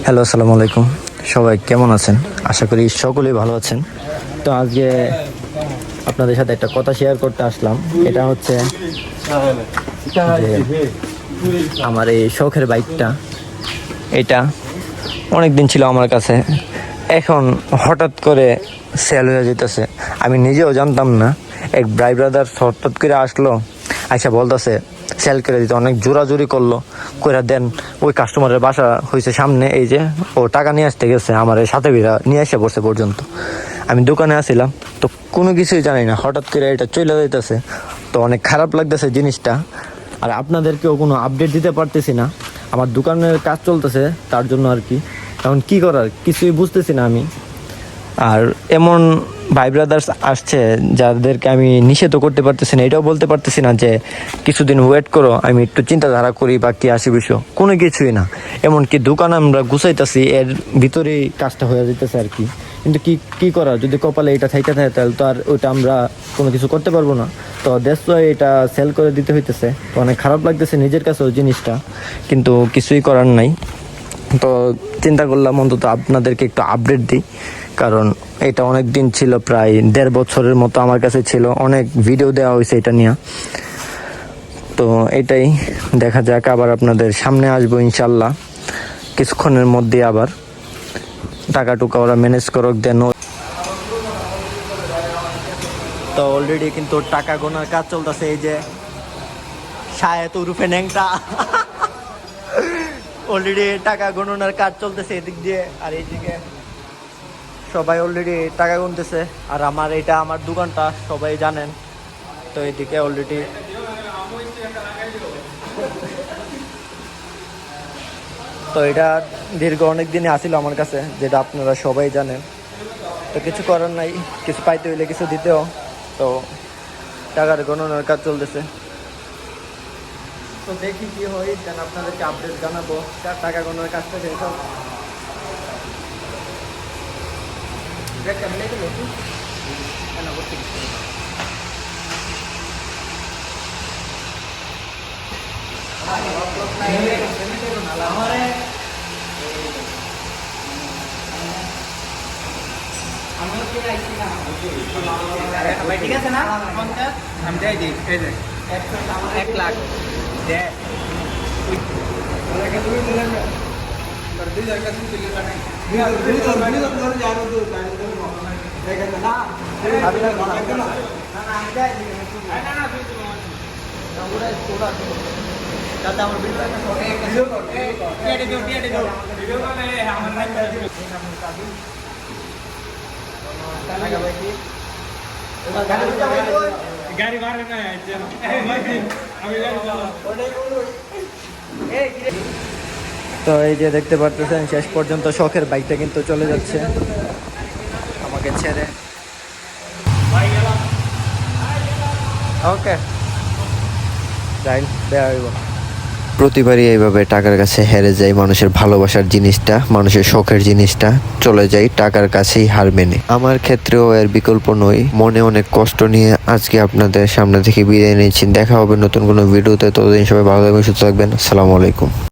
Hello, আসসালামু আলাইকুম। সবাই কেমন আছেন? আশা করি সকলেই ভালো আছেন। তো আজকে আপনাদের সাথে একটা কথা শেয়ার করতে আসলাম। এটা হচ্ছে যে আমার এই শখের বাইকটা, এটা অনেক দিন ছিল আমার কাছে, এখন হঠাৎ করে সেল হয়ে যেতেছে। আমি নিজেও জানতাম না। এক ভাই ব্রাদার হঠাৎ করে আসলো, আইসা বলতেছে সেল করে দিতে, অনেক জোরাজুরি করলো, কইরা দেন। ওই কাস্টমারের বাসা হয়েছে সামনে, এই যে ও টাকা নিয়ে আসতে গেছে, আমার সাথে নিয়ে এসে বসে পর্যন্ত। আমি দোকানে আসছিলাম, তো কোনো কিছুই জানি না, হঠাৎ করে এটা চলে যাইতেছে। তো অনেক খারাপ লাগতেছে জিনিসটা। আর আপনাদেরকেও কোনো আপডেট দিতে পারতেছি না। আমার দোকানের কাজ চলতেছে, তার জন্য আর কি। এখন কী করার কিছুই বুঝতেছি না আমি। আর এমন ভাই ব্রাদার্স আসছে যাদেরকে আমি নিষেধও করতে পারতেছি না, এটাও বলতে পারতেছি না যে কিছুদিন ওয়েট করো, আমি একটু চিন্তাধারা করি বা কি আসি বিষয়, কোনো কিছুই না। এমনকি দোকান আমরা গুছাইতেছি, এর ভিতরেই কাজটা হয়ে যেতেছে আর কি। কিন্তু কি করা, যদি কপালে এটা থাইকা থাকে তাহলে তো আর ওইটা আমরা কোনো কিছু করতে পারবো না। তো দ্যাটস ওয়াই এটা সেল করে দিতে হইতেছে। তো অনেক খারাপ লাগতেছে নিজের কাছেও জিনিসটা, কিন্তু কিছুই করার নাই। তো চিন্তা করলাম অন্তত আপনাদেরকে একটু আপডেট দিই, কারণ এটা অনেক দিন ছিল, প্রায় 1.5 বছরের মতো আমার কাছে ছিল। অনেক ভিডিও দেওয়া হয়েছে এটা নিয়ে। তো এটাই, দেখা যাক, আবার আপনাদের সামনে আসবো ইনশাল্লাহ কিছুক্ষণের মধ্যে। আবার টাকা টুকা ওরা ম্যানেজ করক দেন। তো অলরেডি কিন্তু টাকা গোনার কাজ চলতেছে। এই যে শায়েত উরুফে ন্যাংটা অলরেডি টাকা গণনার কাজ চলতেছে এদিক দিয়ে, আর এইদিকে সবাই অলরেডি টাকা গুনতেছে। আর আমার দোকানটা সবাই জানেন। তো এদিকে অলরেডি তো এটা দীর্ঘ অনেক দিনে আসিল আমার কাছে, যেটা আপনারা সবাই জানেন। তো কিছু করার নাই, কিছু পাইতে হইলে কিছু দিতেও। তো টাকার গণনার কাজ চলতেছে। তো দেখি কি হয়, যেন আপনাদেরকে আপডেট জানাবো টাকা গণনার কাজটা শেষ হোক। ঠিক আছে না, আমি যাই দিই 1 লাখ গাড়ি বাড়ে না। তো এই যে দেখতে পারতেছেন, শেষ পর্যন্ত শখের বাইকটা কিন্তু চলে যাচ্ছে আমাকে ছেড়ে। ওকে, যাই দেওয়া হইব। প্রতিবারই এইভাবে টাকার কাছে হেরে যায় মানুষের ভালোবাসার জিনিসটা, মানুষের শখের জিনিসটা চলে যায় টাকার কাছেই হার মেনে। আমার ক্ষেত্রেও এর বিকল্প নই। মনে অনেক কষ্ট নিয়ে আজকে আপনাদের সামনে থেকে বিদায় নিচ্ছি। দেখা হবে নতুন কোনো ভিডিওতে। ততদিন সবাই ভালো থাকবেন, সুস্থ থাকবেন। আসসালামু আলাইকুম।